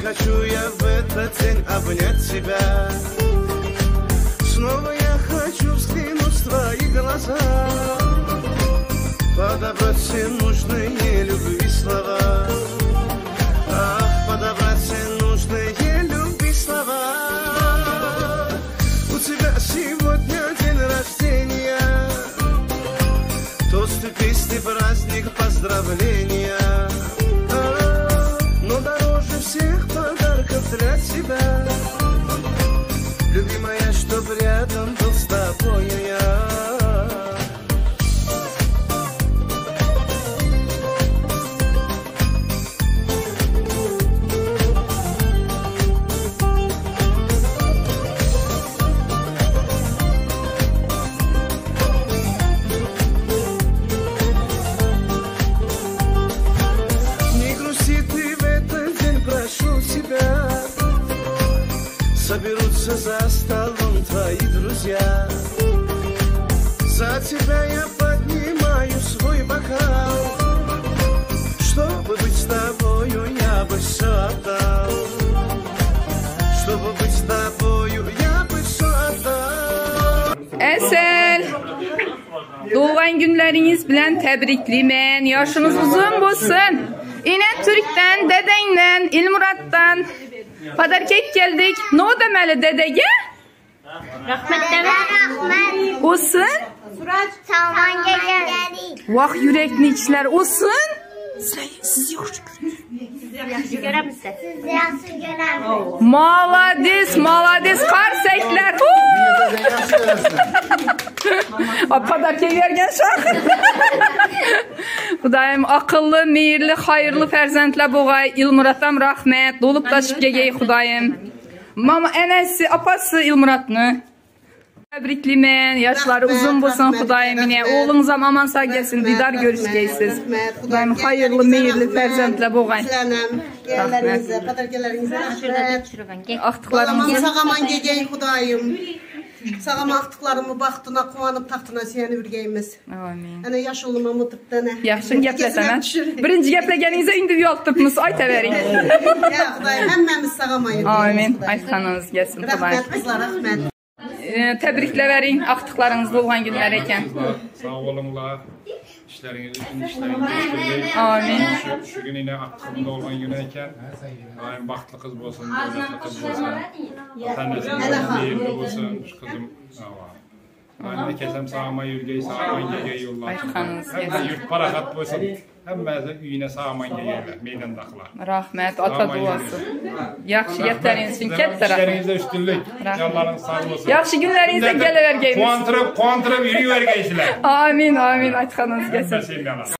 хочу я в этот день обнять тебя. Снова я хочу взглянуть в твои глаза, подобрать все нужные любви слова. Ах, подобрать все нужные любви слова. У тебя сегодня день рождения, тосты, песни, праздник, поздравления. Но дороже всех подарков для тебя, любимая, чтоб рядом был с тобою я. Соберутся за столом твои друзья, за тебя я поднимаю свой бокал. Чтобы быть с тобою, я бы все отдал. Чтобы быть с тобою, я бы все отдal. Əsəl, doğan günləriniz bilən təbrikliyim. Yaşınız uzun olsun. İnən Türk'dən, dədəndən, İlmurat'dan padarkek geldik. Ne o demeli dedege? Rahmet demek. Rahmet. Olsun. Suraç. Salman geldik. Vah yürekli içler olsun. Siz yaxşı görəmizsiniz. Siz yaxşı görəmizsiniz. Malades, malades. Qarsəklər. Padarkek vergen şah. Xudayım akıllı, meyirli, hayırlı fərzəndlə boğay. İlmurat'am rahmet. Dolup taşıp gegey Xudayım. Mama enesi, apası İlmurat'ını. Təbrikliyim. Yaşları uzun bulsun Xudayım yine. Oğlunuza aman sağ gelsin. Didar görüşgeysiz. Xudayım hayırlı, meyirli fərzəndlə boğay. Yerlerinizə, padarkelərinizə rəhmət. Axtıqlarımızı. Sağaman gegey Xudayım. Sağam axtıqlarımı baxtına, quanıb taxtına siyəni ürgəyimiz. Amin. Ana yaş olma mutubdan. Yaxşın gəpləsənə. Birinci gəpləgənizə indi yoltdurmuş. Ay təvərik. Ya Xudayım, həmməmiz sağamayıq. Amin. Ay xanınız gəlsin Xudayım. Rəhmət qızlar, rəhmət. Təbriklə verin axtıqlarınızda olan günlər ikən. Sağ olunlar. İşleriniz işleriniz. Amin. Şu gün yine aklımda olan güneyken daim baktlı kız olsun, gözetli kız olsun. Tanesinden değerli olsun, şu kızım. Daim kesem sağıma yürgeyi, sağıma gegeyi yollar. Hem de yurt parakat olsun. Hem de üyüne sağıma gegeyiler, meydandaklar. Rahmet, ata duası. Yaxşı gəpləriniz üçün kətdə rahmet. İşlerinizde üstünlük, yolların sağ olsun. Yaxşı günlərinizdə gələ vergəyiniz. Kuantırıp yürüyü vergeysiler. Amin, amin. Ay xanınız gəlsin.